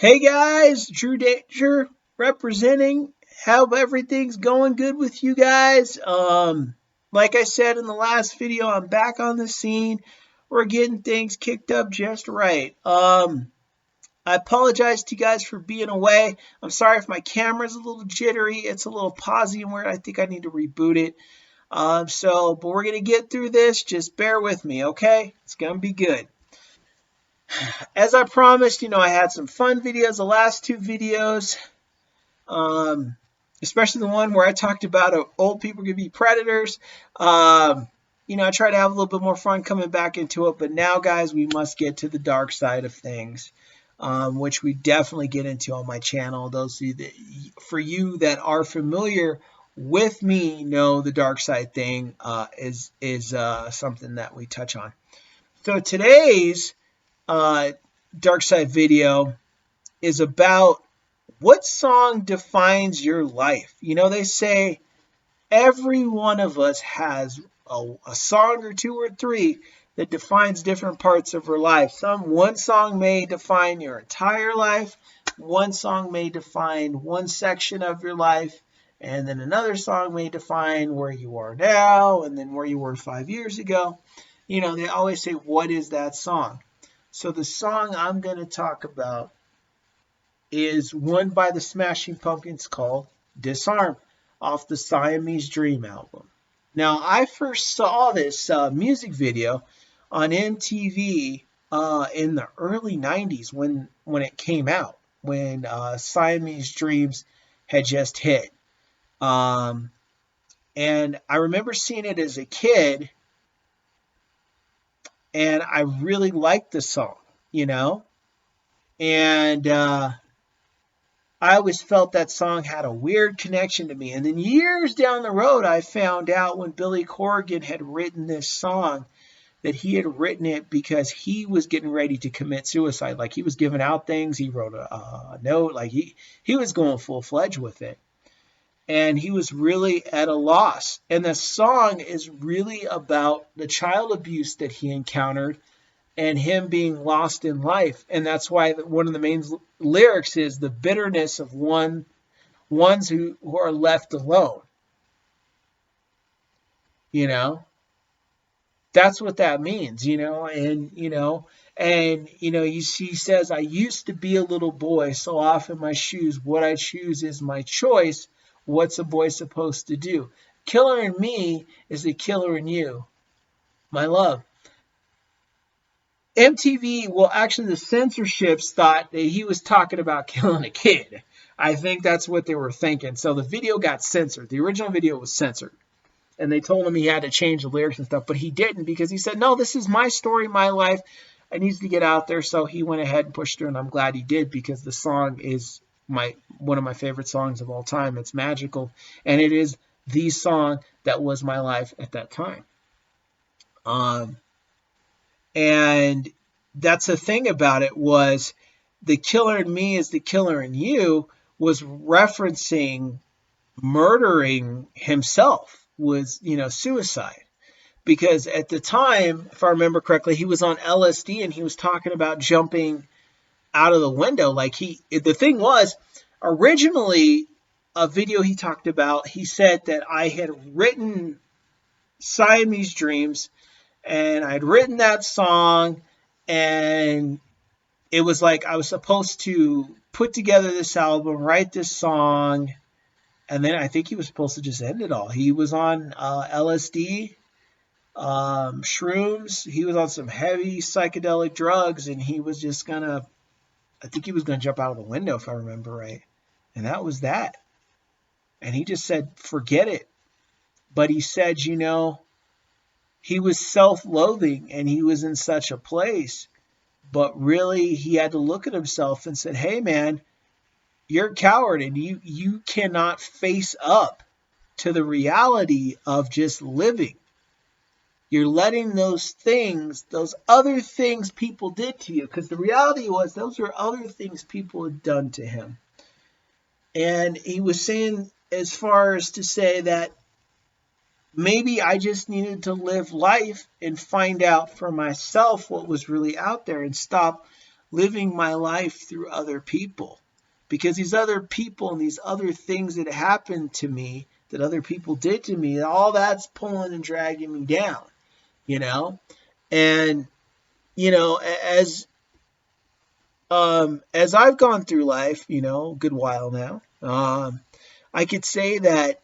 Hey guys, True Danger representing. Hope everything's going good with you guys. Like I said in the last video, I'm back on the scene. We're getting things kicked up just right. I apologize to you guys for being away. I'm sorry if my camera's a little jittery. It's a little pausy and weird. I think I need to reboot it. But we're gonna get through this. Just bear with me, okay? It's gonna be good. As I promised, I had some fun videos. The last two videos, um, especially the one where I talked about old people could be predators. I try to have a little bit more fun coming back into it. But now, guys, we must get to the dark side of things, which we definitely get into on my channel. For you that are familiar with me, know the dark side thing is something that we touch on. So today's dark side video is about what song defines your life. They say every one of us has a song or two or three that defines different parts of our life. One song may define your entire life. One song may define one section of your life. And then another song may define where you are now and then where you were 5 years ago. They always say, what is that song? So the song I'm going to talk about is one by the Smashing Pumpkins called Disarm off the Siamese Dream album. Now, I first saw this music video on MTV in the early 90s when it came out, when Siamese Dreams had just hit. And I remember seeing it as a kid, and I really liked the song, and I always felt that song had a weird connection to me. And then years down the road, I found out when Billy Corgan had written this song that he had written it because he was getting ready to commit suicide. Like, he was giving out things. He wrote a note. Like, he was going full-fledged with it. And he was really at a loss. And the song is really about the child abuse that he encountered and him being lost in life. And that's why one of the main lyrics is the bitterness of ones who are left alone. That's what that means, he says, I used to be a little boy, so off in my shoes, what I choose is my choice. What's a boy supposed to do? Killer in me is a killer in you, my love. MTV, well, actually, the censorships thought that he was talking about killing a kid. I think that's what they were thinking. So the video got censored. The original video was censored. And they told him he had to change the lyrics and stuff, but he didn't, because he said, no, this is my story, my life. I needs to get out there. So he went ahead and pushed through, and I'm glad he did, because the song is one of my favorite songs of all time. It's magical, and it is the song that was my life at that time. And that's the thing about it, was the killer in me is the killer in you was referencing murdering himself, was, suicide. Because at the time, if I remember correctly, he was on LSD and he was talking about jumping out of the window. Like, the thing was, originally, a video he talked about, he said that I had written Siamese Dreams, and I'd written that song, and it was like I was supposed to put together this album, write this song, and then I think he was supposed to just end it all. He was on LSD, shrooms. He was on some heavy psychedelic drugs, and he was just gonna, I think he was gonna jump out of the window, if I remember right. And that was that. And he just said, forget it. But he said, he was self-loathing and he was in such a place. But really, he had to look at himself and said, hey, man, you're a coward, and you cannot face up to the reality of just living. You're letting those other things people did to you, because the reality was those were other things people had done to him. And he was saying, as far as to say that maybe I just needed to live life and find out for myself what was really out there, and stop living my life through other people, because these other people and these other things that happened to me, that other people did to me, all that's pulling and dragging me down, you know. And you know, as I've gone through life, you know, a good while now, I could say that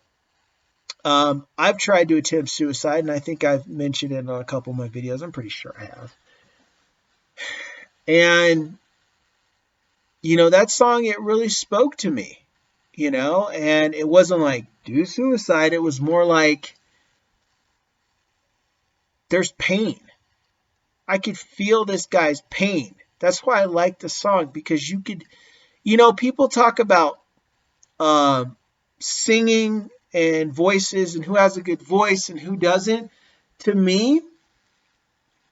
I've tried to attempt suicide, and I think I've mentioned it on a couple of my videos. I'm pretty sure I have. And you know, that song, it really spoke to me, you know, and it wasn't like do suicide. It was more like there's pain. I could feel this guy's pain. That's why I like the song, because you could, you know, people talk about singing and voices and who has a good voice and who doesn't. To me,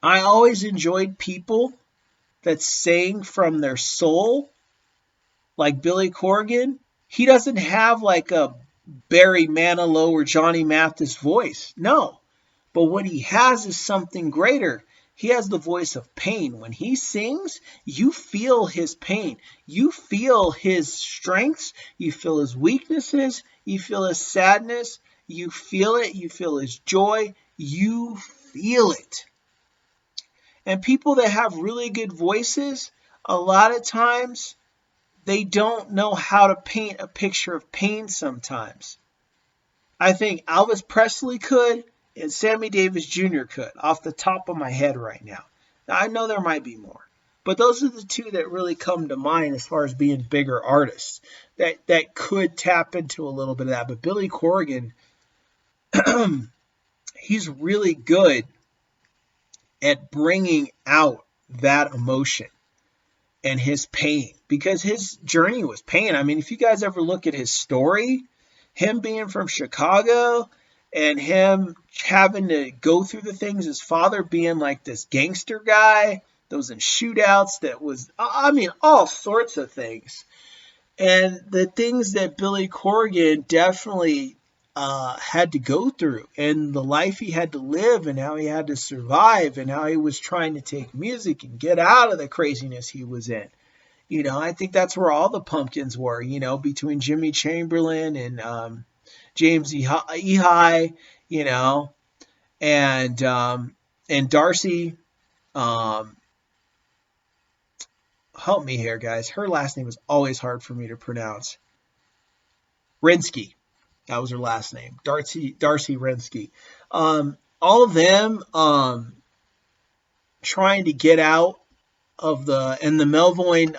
I always enjoyed people that sang from their soul, like Billy Corgan. He doesn't have like a Barry Manilow or Johnny Mathis voice. No. But what he has is something greater. He has the voice of pain. When he sings, you feel his pain. You feel his strengths. You feel his weaknesses. You feel his sadness. You feel it. You feel his joy. You feel it. And people that have really good voices, a lot of times, they don't know how to paint a picture of pain sometimes. I think Elvis Presley could, and Sammy Davis Jr. could, off the top of my head right now. Now, I know there might be more, but those are the two that really come to mind as far as being bigger artists that could tap into a little bit of that. But Billy Corgan, he's really good at bringing out that emotion and his pain, because his journey was pain. I mean, if you guys ever look at his story, him being from Chicago and him having to go through the things, his father being like this gangster guy, those in shootouts, that was, I mean, all sorts of things. And the things that Billy Corgan definitely had to go through, and the life he had to live, and how he had to survive, and how he was trying to take music and get out of the craziness he was in. You know, I think that's where all the Pumpkins were, you know, between Jimmy Chamberlain and James Ehi, you know, and Darcy. Help me here, guys. Her last name is always hard for me to pronounce. Rinsky. That was her last name. Darcy Rinsky. All of them trying to get out of the Melvoin,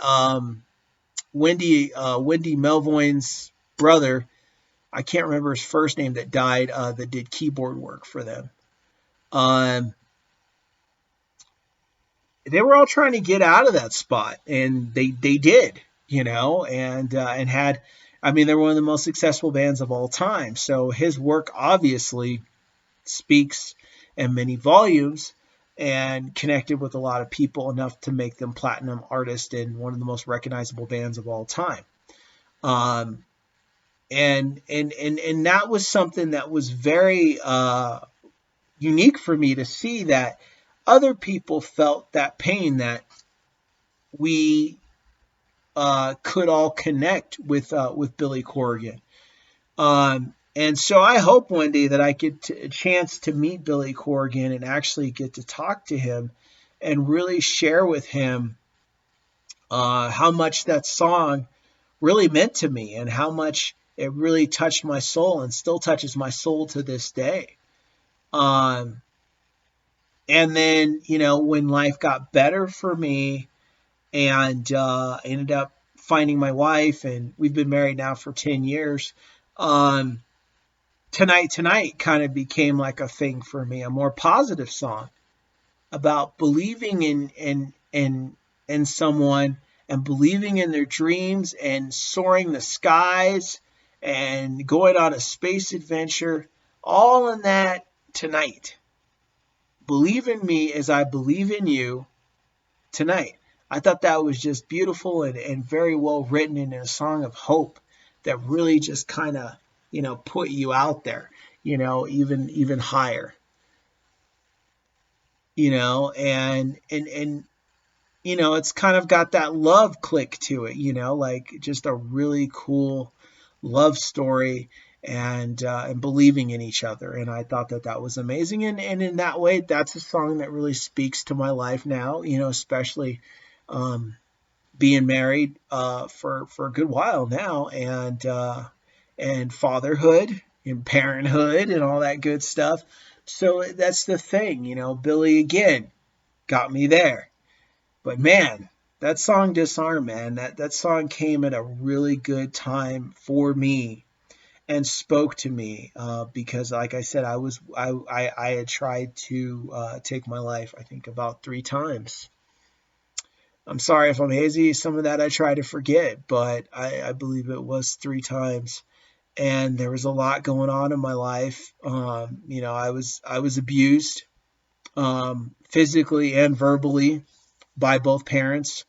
Wendy Melvoin's brother, I can't remember his first name, that died, that did keyboard work for them. They were all trying to get out of that spot, and they did, you know, and had, I mean, they're one of the most successful bands of all time. So his work obviously speaks in many volumes, and connected with a lot of people enough to make them platinum artists and one of the most recognizable bands of all time. And that was something that was very unique for me to see, that other people felt that pain, that we could all connect with Billy Corgan. And so I hope one day that I get a chance to meet Billy Corgan and actually get to talk to him and really share with him how much that song really meant to me, and how much it really touched my soul and still touches my soul to this day. And then, you know, when life got better for me, and I ended up finding my wife, and we've been married now for 10 years. Tonight kind of became like a thing for me, a more positive song about believing in someone, and believing in their dreams, and soaring the skies, and going on a space adventure, all in that tonight. Believe in me as I believe in you tonight. I thought that was just beautiful, and very well written, and a song of hope that really just kind of, you know, put you out there, you know, even higher, you know, and it's kind of got that love click to it, like just a really cool love story, and believing in each other. And I thought that that was amazing. And in that way, that's a song that really speaks to my life now, especially um, being married for a good while now, and fatherhood and parenthood and all that good stuff. So that's the thing, Billy again got me there. But man, that song Disarm, man, that song came at a really good time for me and spoke to me, because like I said, I had tried to take my life, I think about 3 times. I'm sorry if I'm hazy. Some of that I try to forget, but I believe it was 3 times. And there was a lot going on in my life. I was abused, physically and verbally, by both parents,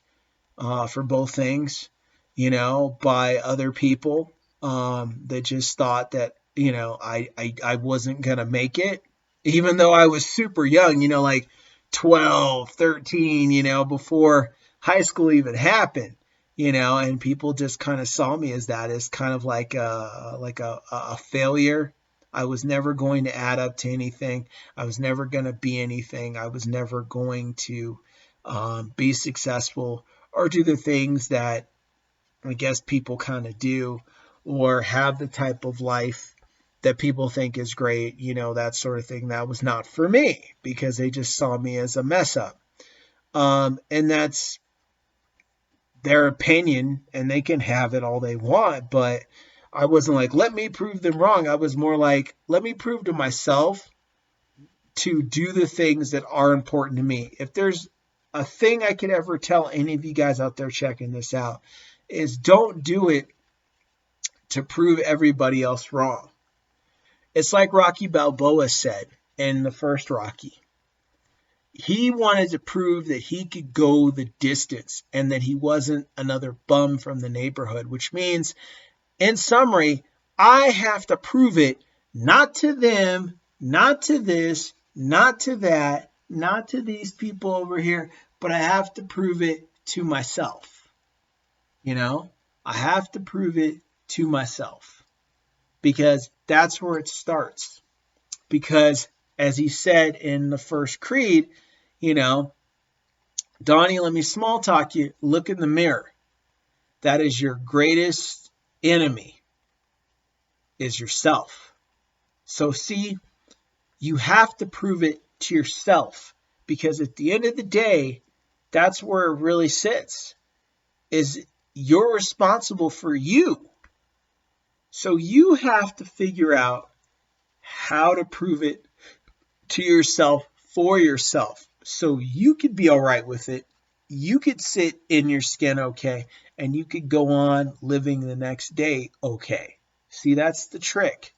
for both things, by other people, that just thought that, I wasn't going to make it, even though I was super young, like 12, 13, before high school even happened, and people just kind of saw me as that, as kind of like a failure. I was never going to add up to anything. I was never going to be anything. I was never going to be successful or do the things that I guess people kind of do, or have the type of life that people think is great, that sort of thing. That was not for me because they just saw me as a mess up. And that's their opinion, and they can have it all they want. But I wasn't like, let me prove them wrong. I was more like, let me prove to myself to do the things that are important to me. If there's a thing I could ever tell any of you guys out there checking this out, is don't do it to prove everybody else wrong. It's like Rocky Balboa said in the first Rocky. He wanted to prove that he could go the distance and that he wasn't another bum from the neighborhood, which means, in summary, I have to prove it not to them, not to this, not to that, not to these people over here, but I have to prove it to myself. I have to prove it to myself, because that's where it starts. Because as he said in the first creed, Donnie, let me small talk you. Look in the mirror. That is your greatest enemy, is yourself. So see, you have to prove it to yourself, because at the end of the day, that's where it really sits, is you're responsible for you. So you have to figure out how to prove it to yourself, for yourself, so you could be all right with it. You could sit in your skin okay, and you could go on living the next day okay. See, that's the trick.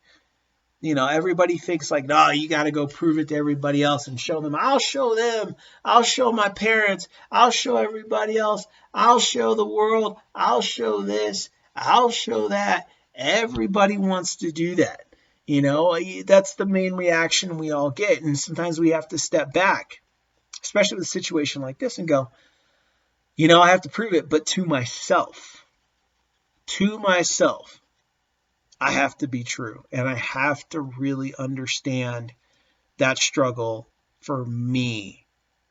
Everybody thinks like, no, you got to go prove it to everybody else and show them. I'll show them. I'll show my parents. I'll show everybody else. I'll show the world. I'll show this. I'll show that. Everybody wants to do that. That's the main reaction we all get. And sometimes we have to step back, especially with a situation like this, and go, I have to prove it, but to myself. To myself. I have to be true, and I have to really understand that struggle for me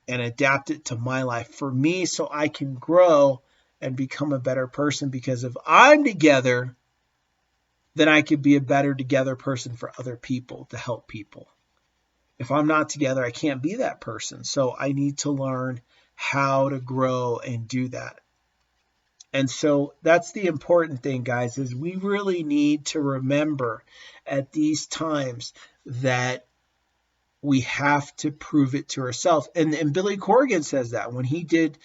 and adapt it to my life for me, so I can grow and become a better person. Because if I'm together, then I could be a better together person for other people, to help people. If I'm not together, I can't be that person. So I need to learn how to grow and do that. And so that's the important thing, guys, is we really need to remember at these times that we have to prove it to ourselves. And Billy Corgan says that when he did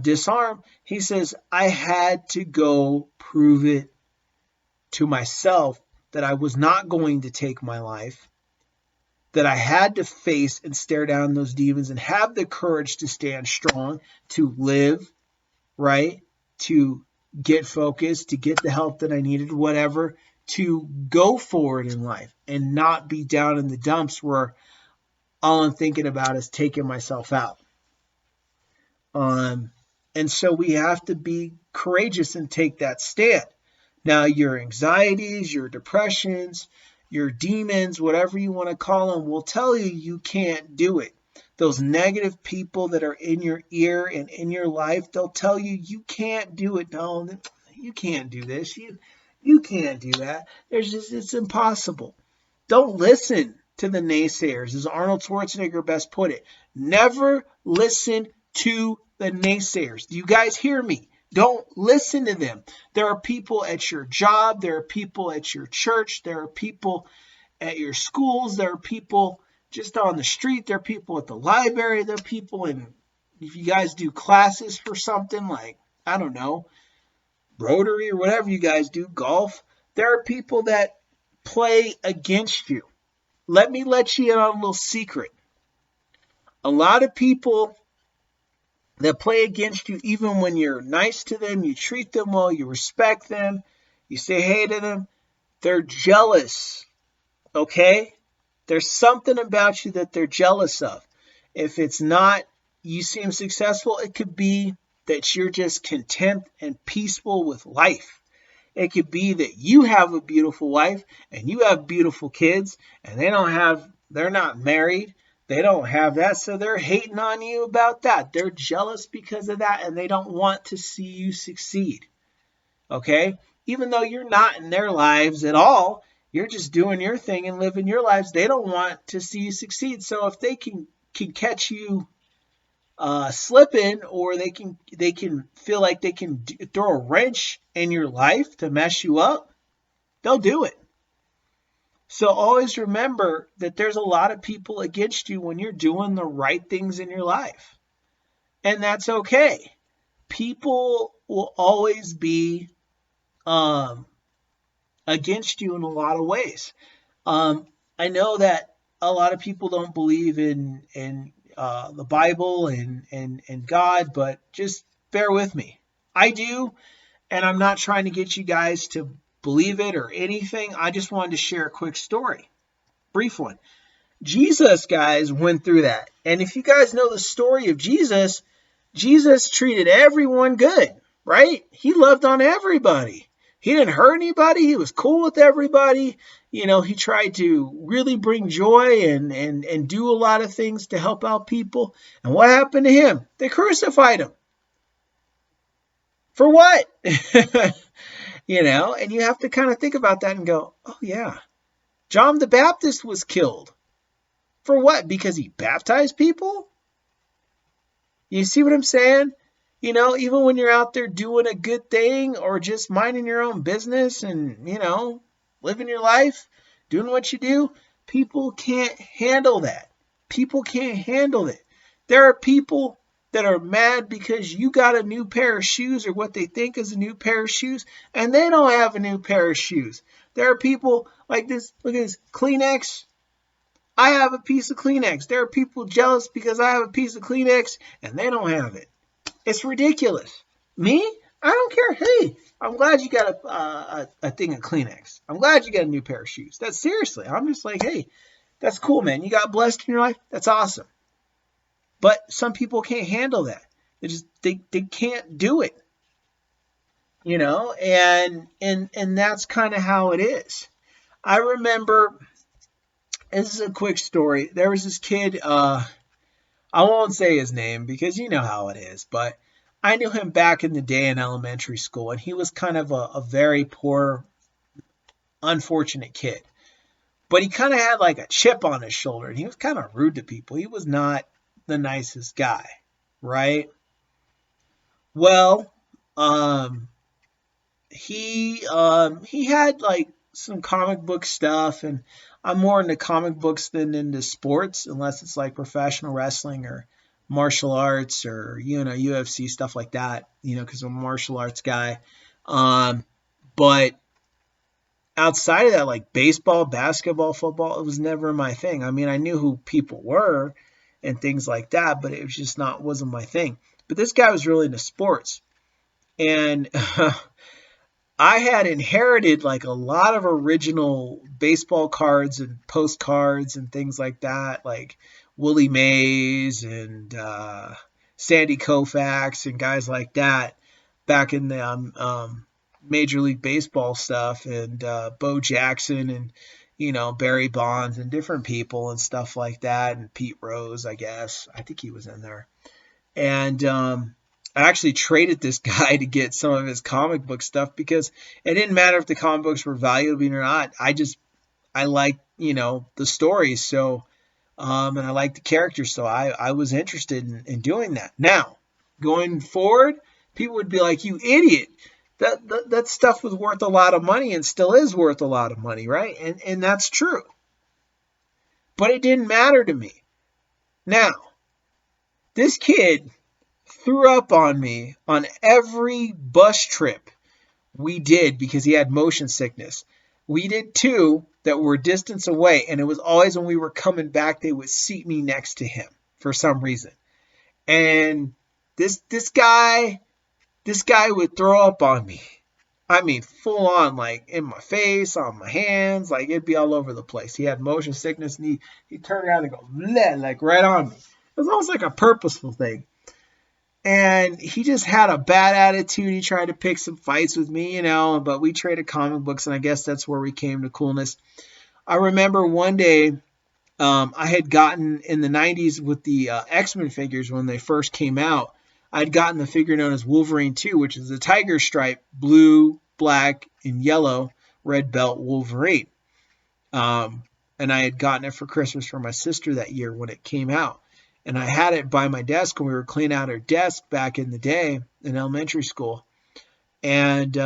Disarm, he says, I had to go prove it to myself that I was not going to take my life, that I had to face and stare down those demons and have the courage to stand strong, to live, right? To get focused, to get the help that I needed, whatever, to go forward in life and not be down in the dumps where all I'm thinking about is taking myself out. And so we have to be courageous and take that stand. Now, your anxieties, your depressions, your demons, whatever you want to call them, will tell you you can't do it. Those negative people that are in your ear and in your life, they'll tell you you can't do it. No, you can't do this. You can't do that. It's impossible. Don't listen to the naysayers, as Arnold Schwarzenegger best put it. Never listen to the naysayers. Do you guys hear me? Don't listen to them. There are people at your job. There are people at your church. There are people at your schools. There are people just on the street. There are people at the library. There are people if you guys do classes for something like, I don't know, Rotary or whatever you guys do, golf. There are people that play against you. Let me let you in on a little secret. A lot of people that play against you, even when you're nice to them, you treat them well, you respect them, you say hey to them, they're jealous, okay? There's something about you that they're jealous of. If it's not you seem successful, it could be that you're just content and peaceful with life. It could be that you have a beautiful wife and you have beautiful kids and they're not married. They don't have that, so they're hating on you about that. They're jealous because of that, and they don't want to see you succeed. Okay? Even though you're not in their lives at all, you're just doing your thing and living your lives. They don't want to see you succeed. So if they can catch you slipping, or they can feel like they can throw a wrench in your life to mess you up, they'll do it. So always remember that there's a lot of people against you when you're doing the right things in your life. And that's okay. People will always be against you in a lot of ways. I know that a lot of people don't believe in the Bible and God, but just bear with me. I do, and I'm not trying to get you guys to believe it or anything. I just wanted to share a quick story, brief one. Jesus, guys, went through that. And if you guys know the story of Jesus, Jesus treated everyone good, right? He loved on everybody. He didn't hurt anybody. He was cool with everybody. You know, he tried to really bring joy and do a lot of things to help out people. And what happened to him? They crucified him. For what? You know, and you have to kind of think about that and go, oh yeah, John the Baptist was killed. For what? Because he baptized people? You see what I'm saying? You know, even when you're out there doing a good thing or just minding your own business and, you know, living your life, doing what you do, people can't handle that. People can't handle it. There are people that are mad because you got a new pair of shoes or what they think is a new pair of shoes, and they don't have a new pair of shoes. There are people like this. Look at this Kleenex. I have a piece of Kleenex. There are people jealous because I have a piece of Kleenex and they don't have it. It's ridiculous. Me? I don't care. Hey, I'm glad you got a thing of Kleenex. I'm glad you got a new pair of shoes. That's seriously. I'm just like, hey, that's cool, man. You got blessed in your life. That's awesome. But some people can't handle that. They can't do it. You know, and that's kind of how it is. I remember, this is a quick story. There was this kid, I won't say his name because you know how it is, but I knew him back in the day in elementary school, and he was kind of a very poor, unfortunate kid. But he kind of had like a chip on his shoulder, and he was kind of rude to people. He was not the nicest guy, right? Well, he had like some comic book stuff, and I'm more into comic books than into sports, unless it's like professional wrestling or martial arts or, you know, UFC, stuff like that, you know, because I'm a martial arts guy. But outside of that, like baseball, basketball, football, it was never my thing. I mean, I knew who people were and things like that, but it was just wasn't my thing. But this guy was really into sports. And I had inherited like a lot of original baseball cards and postcards and things like that, like Willie Mays and Sandy Koufax and guys like that back in the Major League Baseball stuff, and Bo Jackson, and Barry Bonds and different people and stuff like that, and Pete Rose, I guess. I think he was in there. And I actually traded this guy to get some of his comic book stuff because it didn't matter if the comic books were valuable or not. I like the stories, so and I like the characters, so I was interested in doing that. Now, going forward, people would be like, "You idiot! That stuff was worth a lot of money and still is worth a lot of money, right?" And that's true. But it didn't matter to me. Now, this kid threw up on me on every bus trip we did because he had motion sickness. We did 2 that were a distance away, and it was always when we were coming back, they would seat me next to him for some reason. And this guy would throw up on me. I mean, full on, like in my face, on my hands, like it'd be all over the place. He had motion sickness, and he'd turn around and go, bleh, like right on me. It was almost like a purposeful thing. And he just had a bad attitude. He tried to pick some fights with me, but we traded comic books, and I guess that's where we came to coolness. I remember one day I had gotten in the 90s with the X-Men figures when they first came out. I'd gotten the figure known as Wolverine 2, which is a tiger stripe, blue, black, and yellow, red belt Wolverine. And I had gotten it for Christmas for my sister that year when it came out. And I had it by my desk when we were cleaning out our desk back in the day in elementary school. And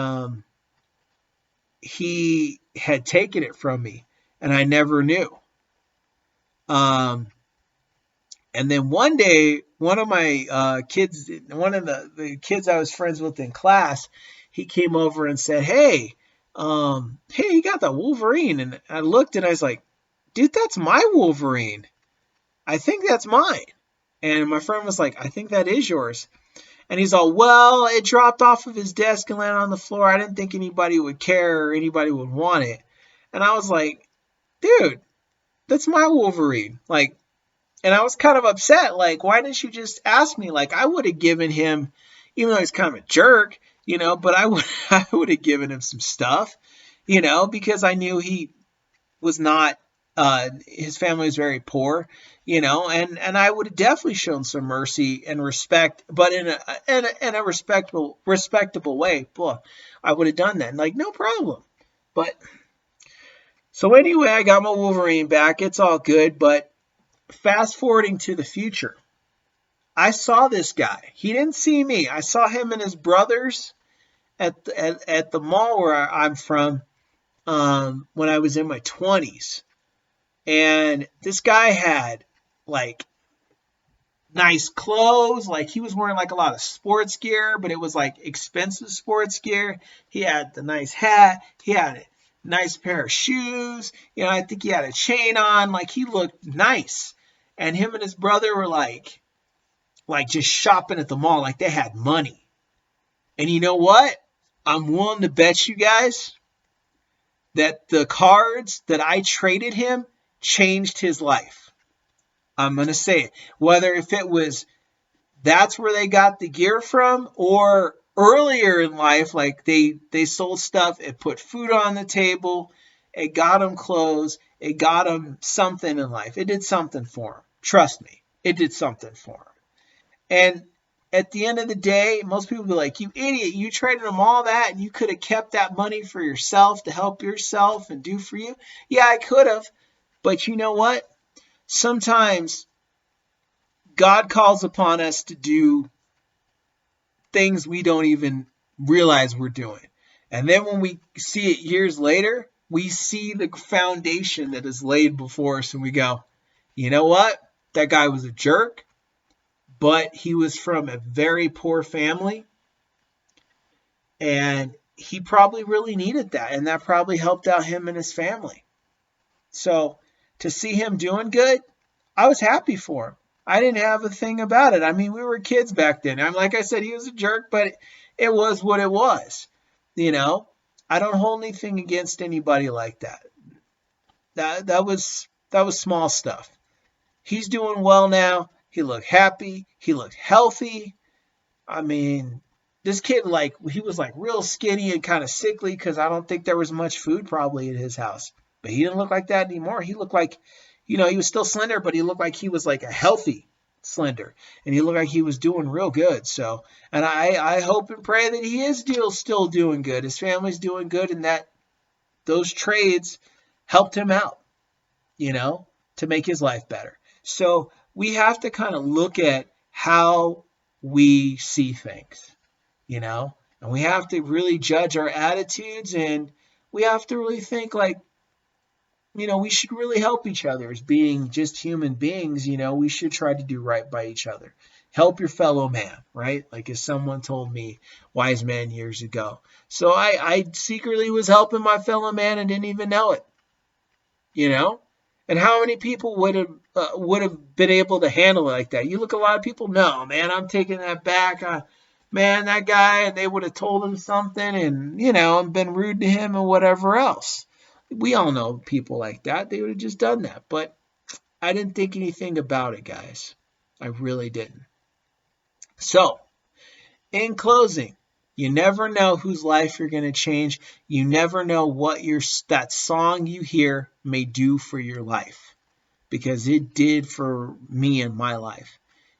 he had taken it from me, and I never knew. And then one day, one of my kids, one of the kids I was friends with in class, he came over and said, hey, you got that Wolverine. And I looked and I was like, dude, that's my Wolverine. I think that's mine. And my friend was like, I think that is yours. And he's all, well, it dropped off of his desk and landed on the floor. I didn't think anybody would care or anybody would want it. And I was like, dude, that's my Wolverine. Like, and I was kind of upset. Like, why didn't you just ask me? Like, I would have given him, even though he's kind of a jerk, but I would have given him some stuff, because I knew he was not, his family was very poor, and I would have definitely shown some mercy and respect, but in a respectable way. Boy, I would have done that. And like, no problem. But so anyway, I got my Wolverine back. It's all good. But fast forwarding to the future, I saw this guy. He didn't see me. I saw him and his brothers at the mall where I'm from when I was in my 20s. And this guy had like nice clothes. Like he was wearing like a lot of sports gear, but it was like expensive sports gear. He had the nice hat. He had a nice pair of shoes. I think he had a chain on. Like he looked nice. And him and his brother were like just shopping at the mall. Like they had money. And you know what? I'm willing to bet you guys that the cards that I traded him changed his life. I'm going to say it. Whether if it was that's where they got the gear from, or earlier in life, like they sold stuff, it put food on the table, it got them clothes, it got them something in life. It did something for them. Trust me, it did something for them. And at the end of the day, most people be like, you idiot, you traded them all that and you could have kept that money for yourself to help yourself and do for you. Yeah, I could have. But you know what? Sometimes God calls upon us to do things we don't even realize we're doing. And then when we see it years later, we see the foundation that is laid before us and we go, you know what? That guy was a jerk, but he was from a very poor family. And he probably really needed that. And that probably helped out him and his family. So to see him doing good, I was happy for him. I didn't have a thing about it. I mean, we were kids back then. Like I said, he was a jerk, but it was what it was. I don't hold anything against anybody like that. That was small stuff. He's doing well now. He looked happy. He looked healthy. I mean, this kid, like, he was like real skinny and kind of sickly because I don't think there was much food probably in his house. But he didn't look like that anymore. He looked like, he was still slender, but he looked like he was like a healthy slender. And he looked like he was doing real good. So, and I hope and pray that he is still doing good. His family's doing good, and that those trades helped him out, to make his life better. So we have to kind of look at how we see things, and we have to really judge our attitudes, and we have to really think like, we should really help each other as being just human beings. We should try to do right by each other. Help your fellow man, right? Like as someone told me, wise man years ago. So I secretly was helping my fellow man and didn't even know it, And how many people would have been able to handle it like that? You look at a lot of people, no, man, I'm taking that back. Man, that guy, and they would have told him something and, and been rude to him and whatever else. We all know people like that. They would have just done that. But I didn't think anything about it, guys. I really didn't. So, in closing, you never know whose life you're going to change. You never know what that song you hear may do for your life. Because it did for me in my life.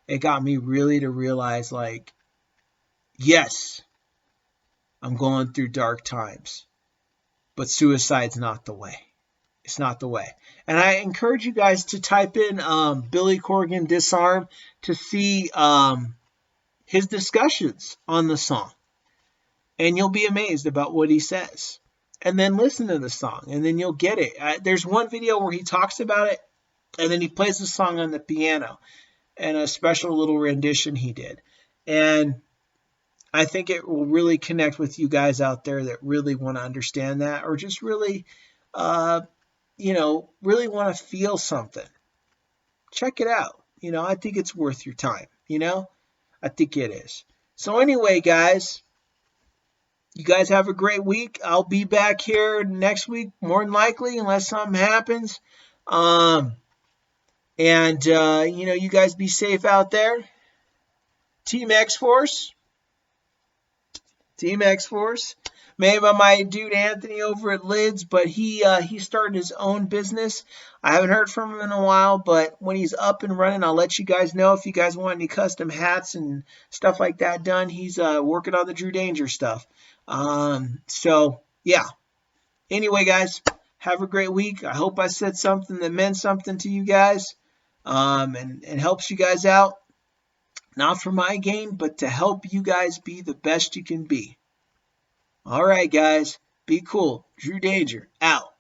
It got me really to realize, like, yes, I'm going through dark times. But suicide's not the way. It's not the way. And I encourage you guys to type in Billy Corgan Disarm to see his discussions on the song. And you'll be amazed about what he says. And then listen to the song, and then you'll get it. There's one video where he talks about it, and then he plays the song on the piano, and a special little rendition he did. And I think it will really connect with you guys out there that really want to understand that, or just really, really want to feel something. Check it out. I think it's worth your time. I think it is. So anyway, guys, you guys have a great week. I'll be back here next week, more than likely, unless something happens. You guys be safe out there. Team X-Force. Made by my dude Anthony over at Lids, but he started his own business. I haven't heard from him in a while, but when he's up and running, I'll let you guys know. If you guys want any custom hats and stuff like that done, he's working on the Drew Danger stuff. So yeah. Anyway, guys, have a great week. I hope I said something that meant something to you guys, and helps you guys out. Not for my gain, but to help you guys be the best you can be. All right, guys. Be cool. Drew Danger, out.